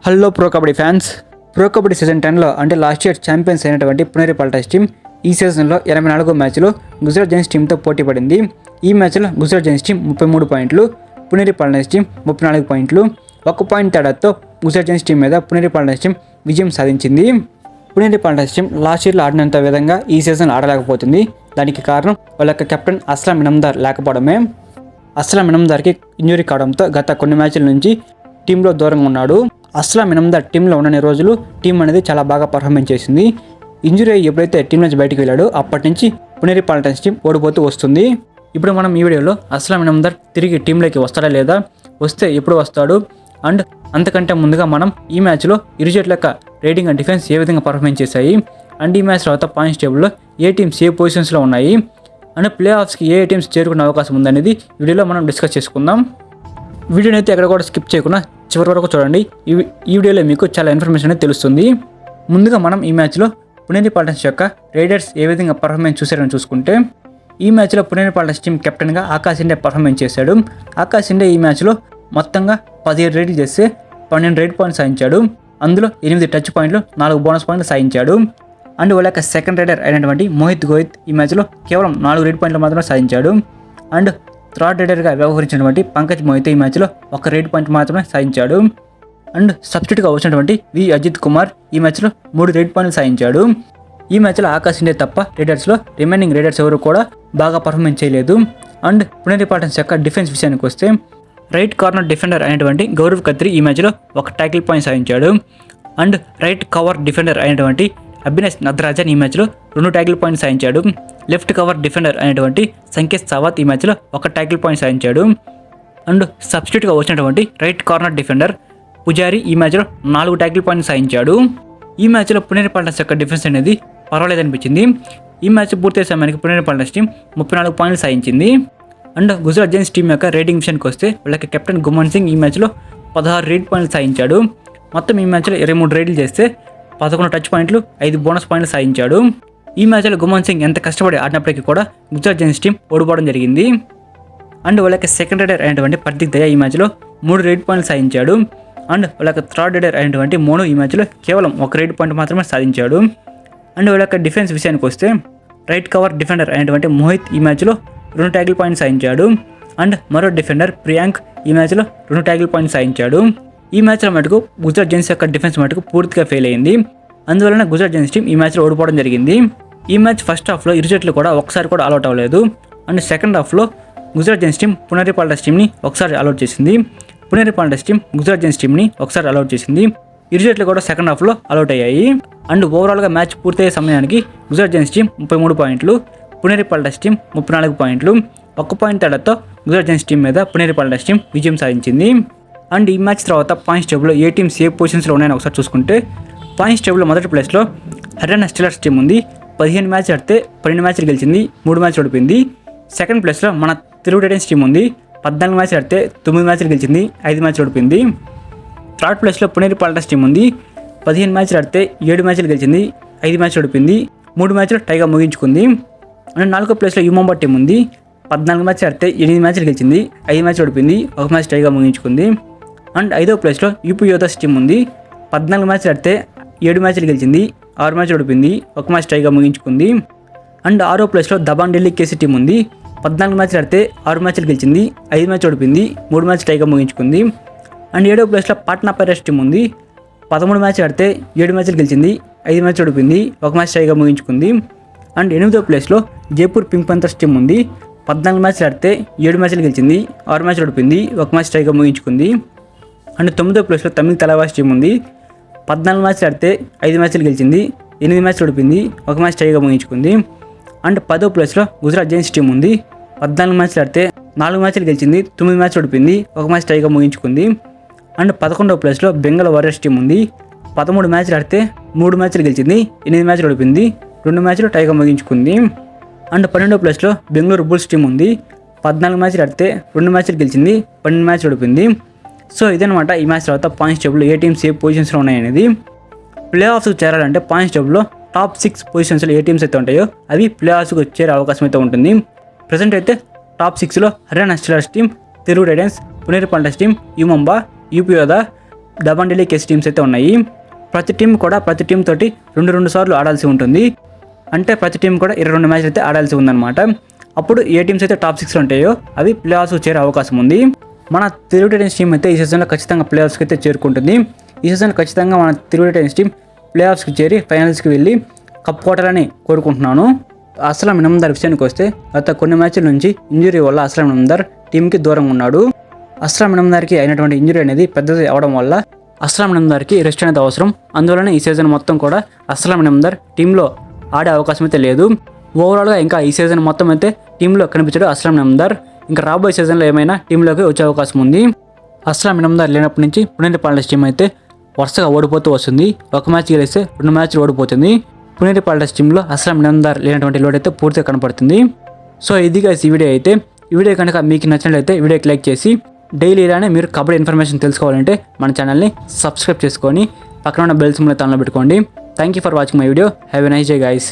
Hello pro Kabaddi fans. Pro Kabaddi season 10లో అంటే last year champions అయినటువంటి పునేరి పల్టాస్ టీం ఈ సీజన్లో 84 మ్యాచ్లో గుజరాత్ జైన్స్ టీంతో పోటీ పడింది. ఈ మ్యాచ్లో గుజరాత్ జైన్స్ టీం 33 పాయింట్లు, పునేరి పల్టాస్ టీం 34 పాయింట్లు, 1 పాయింట్ తేడాతో గుజరాత్ జైన్స్ టీం మీద పునేరి పల్టాస్ టీం విజయం సాధించింది. పునేరి పల్టాస్ టీం లాస్ట్ ఇయర్లో ఆడినంత విధంగా ఈ సీజన్ ఆడలేకపోతుంది. దానికి కారణం వాళ్ళ యొక్క కెప్టెన్ అస్లాం ఇనామ్దార్ లేకపోవడమే. అస్లాం ఇనామ్దార్కి ఇంజురీ కావడంతో గత కొన్ని మ్యాచ్ల నుంచి టీంలో దూరంగా ఉన్నాడు. అస్లాం ఇనామ్దార్ టీంలో ఉన్న రోజులు టీం అనేది చాలా బాగా పర్ఫార్మెన్స్ చేసింది. ఇంజురీ అయ్యి ఎప్పుడైతే టీం నుంచి బయటికి వెళ్ళాడో అప్పటి నుంచి పునేరి పల్టాస్ టీం ఓడిపోతూ వస్తుంది. ఇప్పుడు మనం ఈ వీడియోలో అస్లాం ఇనామ్దార్ తిరిగి టీంలోకి వస్తాడా లేదా, వస్తే ఎప్పుడు వస్తాడు, అండ్ అంతకంటే ముందుగా మనం ఈ మ్యాచ్లో ఇరు జట్ల యొక్క రేటింగ్ అండ్ డిఫెన్స్ ఏ విధంగా పర్ఫార్మెన్స్ చేశాయి, అండ్ ఈ మ్యాచ్ తర్వాత పాయింట్స్ టేబుల్లో ఏ టీమ్స్ ఏ పొజిషన్స్లో ఉన్నాయి, అండ్ ప్లే ఆఫ్స్కి ఏ టీమ్స్ చేరుకునే అవకాశం ఉందనేది వీడియోలో మనం డిస్కస్ చేసుకుందాం. వీడియోని అయితే ఎక్కడ కూడా స్కిప్ చేయకుండా చివరి వరకు చూడండి. ఈ వీడియోలో మీకు చాలా ఇన్ఫర్మేషన్ అనేది తెలుస్తుంది. ముందుగా మనం ఈ మ్యాచ్లో పునేరి పల్టాస్ యొక్క రైడర్స్ ఏ విధంగా పర్ఫార్మెన్స్ చూశారని చూసుకుంటే, ఈ మ్యాచ్లో పునేరి పల్టాస్ టీం కెప్టెన్గా ఆకాశ్ ఇండియా పర్ఫార్మెన్స్ చేశాడు. ఆకాశ్ ఇండియా ఈ మ్యాచ్లో మొత్తంగా 17 రైడ్లు చేస్తే 12 రైడ్ పాయింట్స్ సాధించాడు. అందులో 8 టచ్ పాయింట్లు, 4 బోనస్ పాయింట్లు సాధించాడు. అండ్ వాళ్ళ యొక్క సెకండ్ రైడర్ అయినటువంటి మోహిత్ గోహిత్ ఈ మ్యాచ్లో కేవలం 4 రైడ్ పాయింట్లు మాత్రమే సాధించాడు. అండ్ థర్డ్ రైడర్గా వ్యవహరించినటువంటి పంకజ్ మోహిత్ ఈ మ్యాచ్లో 1 రైడ్ పాయింట్ మాత్రమే సాధించాడు. అండ్ సబ్స్టిట్యూట్గా వచ్చినటువంటి వి అజిత్ కుమార్ ఈ మ్యాచ్లో 3 రైడ్ పాయింట్లు సాధించాడు. ఈ మ్యాచ్లో ఆకాశ్ ఇండియా తప్ప రైడర్స్లో రిమైనింగ్ రైడర్స్ ఎవరు కూడా బాగా పర్ఫార్మెన్స్ చేయలేదు. అండ్ పునేరి పల్టాస్ యొక్క డిఫెన్స్ విషయానికి వస్తే, రైట్ కార్నర్ డిఫెండర్ అయినటువంటి గౌరవ్ ఖత్రి ఈ మ్యాచ్లో 1 ట్యాకిల్ పాయింట్ సాధించాడు. అండ్ రైట్ కవర్ డిఫెండర్ అయినటువంటి అభినేష్ నద్రాజన్ ఈ మ్యాచ్లో 2 ట్యాకిల్ పాయింట్ సాధించాడు. లెఫ్ట్ కవర్ డిఫెండర్ అయినటువంటి సంకేత్ సావత్ ఈ మ్యాచ్లో 1 ట్యాకిల్ పాయింట్ సాధించాడు. అండ్ సబ్స్టిట్యూట్గా వచ్చినటువంటి రైట్ కార్నర్ డిఫెండర్ పుజారి ఈ మ్యాచ్లో 4 ట్యాకిల్ పాయింట్ సాధించాడు. ఈ మ్యాచ్లో పునేరి పల్టాస్ యొక్క డిఫెన్స్ అనేది పర్వాలేదనిపించింది. ఈ మ్యాచ్ పూర్తి సమయానికి పునేరి పల్టాస్ టీం 34 పాయింట్లు సాధించింది. అండ్ గుజరాత్ జైన్స్ టీం యొక్క రేటింగ్ విషయానికి వస్తే, వాళ్ళకి కెప్టెన్ గుమన్ సింగ్ ఈ మ్యాచ్లో 16 రైడ్ పాయింట్లు సాధించాడు. మొత్తం ఈ మ్యాచ్లో 23 రైడ్లు చేస్తే 11 టచ్ పాయింట్లు, 5 బోనస్ పాయింట్లు సాధించాడు. ఈ మ్యాచ్లో గుమన్ సింగ్ ఎంత కష్టపడి ఆడినప్పటికీ కూడా గుజరాత్ జైన్స్ టీం ఓడిపోవడం జరిగింది. అండ్ వాళ్ళకి సెకండ్ రైడర్ అయినటువంటి పర్దీక్ దయా ఈ మ్యాచ్లో 3 రైడ్ పాయింట్లు సాధించాడు. అండ్ వాళ్ళకి థర్డ్ రైడర్ అయినటువంటి మోను ఈ మ్యాచ్లో కేవలం 1 రైడ్ పాయింట్ మాత్రమే సాధించాడు. అండ్ వాళ్ళ యొక్క డిఫెన్స్ విషయానికి వస్తే, రైట్ కవర్ డిఫెండర్ అయినటువంటి మోహిత్ ఈ మ్యాచ్లో 2 ట్యాకిల్ పాయింట్ సాధించాడు. అండ్ మరో డిఫెండర్ ప్రియాంక్ ఈ మ్యాచ్లో 2 ట్యాకిల్ పాయింట్ సాధించాడు. ఈ మ్యాచ్లో మటుకు గుజరాత్ జైన్స్ యొక్క డిఫెన్స్ మటుకు పూర్తిగా ఫెయిల్ అయింది. అందువలన గుజరాత్ జైన్స్ టీం ఈ మ్యాచ్లో ఓడిపోవడం జరిగింది. ఈ మ్యాచ్ ఫస్ట్ హాఫ్లో ఇరు జట్లు కూడా ఒకసారి కూడా ఆల్అౌట్ అవ్వలేదు. అండ్ సెకండ్ హాఫ్లో గుజరాత్ జైన్స్ టీం పునేరి పల్టాస్ టీంని ఒకసారి ఆల్అౌట్ చేసింది. పునేరి పల్టాస్ టీం గుజరాత్ జైన్స్ టీంని ఒకసారి ఆల్అౌట్ చేసింది. ఇరు జట్లు కూడా సెకండ్ హాఫ్లో ఆల్అౌట్ అయ్యాయి. అండ్ ఓవరాల్గా మ్యాచ్ పూర్తయ్యే సమయానికి గుజరాత్ జైన్స్ టీం 33 పాయింట్లు, పునేరి పల్టాస్ టీం 34 పాయింట్లు, 1 పాయింట్ తేడాతో గుజరాత్ జైన్స్ టీం మీద పునేరి పల్టాస్ టీం విజయం సాధించింది. అండ్ ఈ మ్యాచ్ తర్వాత పాయింట్స్ టేబుల్లో ఏ టీమ్స్ ఏ పొజిషన్స్లో ఉన్నాయని ఒకసారి చూసుకుంటే, పాయింట్స్ టేబుల్లో మొదటి ప్లేస్లో హర్యానా స్టీలర్స్ టీం ఉంది. 15 మ్యాచ్లు ఆడితే 12 మ్యాచ్లు గెలిచింది, 3 మ్యాచ్లు ఓడిపోయింది. సెకండ్ ప్లేస్లో మన తెలుగు టైటన్స్ టీం ఉంది. 14 మ్యాచ్లు ఆడితే 9 మ్యాచ్లు గెలిచింది, 5 మ్యాచ్లు ఓడిపోయింది. థర్డ్ ప్లేస్లో పునేరి పల్టాస్ టీం ఉంది. 15 మ్యాచ్లు ఆడితే 7 మ్యాచ్లు గెలిచింది, 5 మ్యాచ్లు ఓడిపోయింది, 3 మ్యాచ్లు టైగా ముగించుకుంది. అండ్ 4వ ప్లేస్లో యుమంబా టీం ఉంది. 14 మ్యాచ్లు ఆడితే 8 మ్యాచ్లు గెలిచింది, 5 మ్యాచ్లు ఓడిపోయింది, 1 మ్యాచ్ టైగా ముగించుకుంది. అండ్ 5వ ప్లేస్లో యూపీ యోధాస్ టీం ఉంది. 14 మ్యాచ్లు ఆడితే 7 మ్యాచ్లు గెలిచింది, 6 మ్యాచ్లు ఓడిపోయింది, 1 మ్యాచ్ టైగా ముగించుకుంది. అండ్ 6వ ప్లేస్లో దబాంగ్ ఢిల్లీ కేసీ టీం ఉంది. 14 మ్యాచ్లు ఆడితే 6 మ్యాచ్లు గెలిచింది, 5 మ్యాచ్లు ఓడిపోయింది, 3 మ్యాచ్ టైగా ముగించుకుంది. అండ్ 7వ ప్లేస్లో పాట్నా పైరేట్స్ టీం ఉంది. 13 మ్యాచ్లు ఆడితే 7 మ్యాచ్లు గెలిచింది, 5 మ్యాచ్లు ఓడిపోయింది, 1 మ్యాచ్ టైగా ముగించుకుంది. అండ్ 8వ ప్లేస్లో జైపూర్ పింక్ పంథర్స్ టీం ఉంది. 14 మ్యాచ్లు ఆడితే 7 మ్యాచ్లు గెలిచింది, 6 మ్యాచ్లు ఓడిపోయింది, 1 మ్యాచ్ టైగా ముగించుకుంది. అండ్ 9వ ప్లేస్లో తమిళ తలవాస్ టీం ఉంది. 14 మ్యాచ్లు ఆడితే 5 మ్యాచ్లు గెలిచింది, 8 మ్యాచ్లు ఓడిపోయింది, 1 మ్యాచ్ టైగా ముగించుకుంది. అండ్ 10వ ప్లేస్లో గుజరాత్ జైన్స్ టీం ఉంది. 14 మ్యాచ్లు ఆడితే 4 మ్యాచ్లు గెలిచింది, 9 మ్యాచ్లు ఓడిపోయింది, 1 మ్యాచ్ టైగా ముగించుకుంది. అండ్ 11వ ప్లేస్లో బెంగాల్ వారియర్స్ టీం ఉంది. 13 మ్యాచ్లు ఆడితే 3 మ్యాచ్లు గెలిచింది, 8 మ్యాచ్లు ఓడిపోయింది, 2 మ్యాచ్లు టైగా ముగించుకుంది. అండ్ 12వ ప్లేస్లో బెంగళూరు బుల్స్ టీం ఉంది. 14 మ్యాచ్లు ఆడితే 2 మ్యాచ్లు గెలిచింది, 12 మ్యాచ్లు ఓడిపోయింది. సో ఇదనమాట ఈ మ్యాచ్ తర్వాత పాయింట్స్ టేబుల్లో ఏ టీమ్స్ ఏ పొజిషన్స్లో ఉన్నాయనేది. ప్లే ఆఫ్స్కి చేరాలంటే పాయింట్స్ టేబుల్లో టాప్ 6 పొజిషన్స్లో ఏ టీమ్స్ అయితే ఉంటాయో అవి ప్లే ఆఫ్స్కి చేరే అవకాశం అయితే ఉంటుంది. ప్రజెంట్ అయితే top 6లో Haryana Steelers team, Telugu Titans, Puneri పల్టాస్ team, యుమంబా, UP యోధా, దబండిలీ కేస్ టీమ్స్ అయితే ఉన్నాయి. ప్రతి టీం తోటి 2 సార్లు ఆడాల్సి ఉంటుంది. అంటే ప్రతి టీం కూడా 22 మ్యాచ్లు అయితే ఆడాల్సి ఉందన్నమాట. అప్పుడు ఏ టీమ్స్ అయితే టాప్ 6 ఉంటాయో అవి ప్లే ఆఫ్స్ చేరే అవకాశం ఉంది. మన తెలుగు టైటన్స్ టీం అయితే ఈ సీజన్లో ఖచ్చితంగా ప్లే ఆఫ్స్కి అయితే చేరుకుంటుంది. ఈ సీజన్ ఖచ్చితంగా మన తెలుగు టైటన్స్ టీం ప్లే ఆఫ్స్కి చేరి ఫైనల్స్కి వెళ్ళి కప్ కొట్టాలని కోరుకుంటున్నాను. అస్లాం ఇనామ్దార్ విషయానికి వస్తే గత కొన్ని మ్యాచ్ల నుంచి ఇంజురీ వల్ల అస్లాం ఇనామ్దార్ టీంకి దూరంగా ఉన్నాడు. అస్లాం ఇనామ్దార్కి అయినటువంటి ఇంజురీ అనేది పెద్దది అవడం వల్ల అస్లాం ఇనామ్దార్కి రెస్ట్ అనేది అవసరం. అందువలన ఈ సీజన్ మొత్తం కూడా అస్లాం ఇనామ్దార్ టీంలో ఆడే అవకాశం అయితే లేదు. ఓవరాల్గా ఇంకా ఈ సీజన్ మొత్తం అయితే టీంలో కనిపించాడు అస్లాం ఇనామ్దార్. ఇంకా రాబోయే సీజన్లో ఏమైనా టీంలోకి వచ్చే అవకాశం ఉంది. అస్లాం ఇనామ్దార్ లేనప్పటి నుంచి పుణేరి పాల్టస్ టీం అయితే వరుసగా ఓడిపోతూ వస్తుంది. ఒక మ్యాచ్ గెలిస్తే 2 మ్యాచ్లు ఓడిపోతుంది. పుణేరి పాల్టస్ టీంలో అస్లాం ఇనామ్దార్ లేనటువంటి లోడ్ అయితే పూర్తిగా కనపడుతుంది. సో ఇది గైస్ ఈ వీడియో అయితే. ఈ వీడియో కనుక మీకు నచ్చినట్లయితే వీడియోకి లైక్ చేసి డైలీ ఇలానే మీరు కబడ్డీ ఇన్ఫర్మేషన్ తెలుసుకోవాలంటే మన ఛానల్ని సబ్స్క్రైబ్ చేసుకొని పక్కన ఉన్న బెల్ సింబల్ ఆన్లో పెట్టుకోండి. Thank you for watching my video. Have a nice day guys.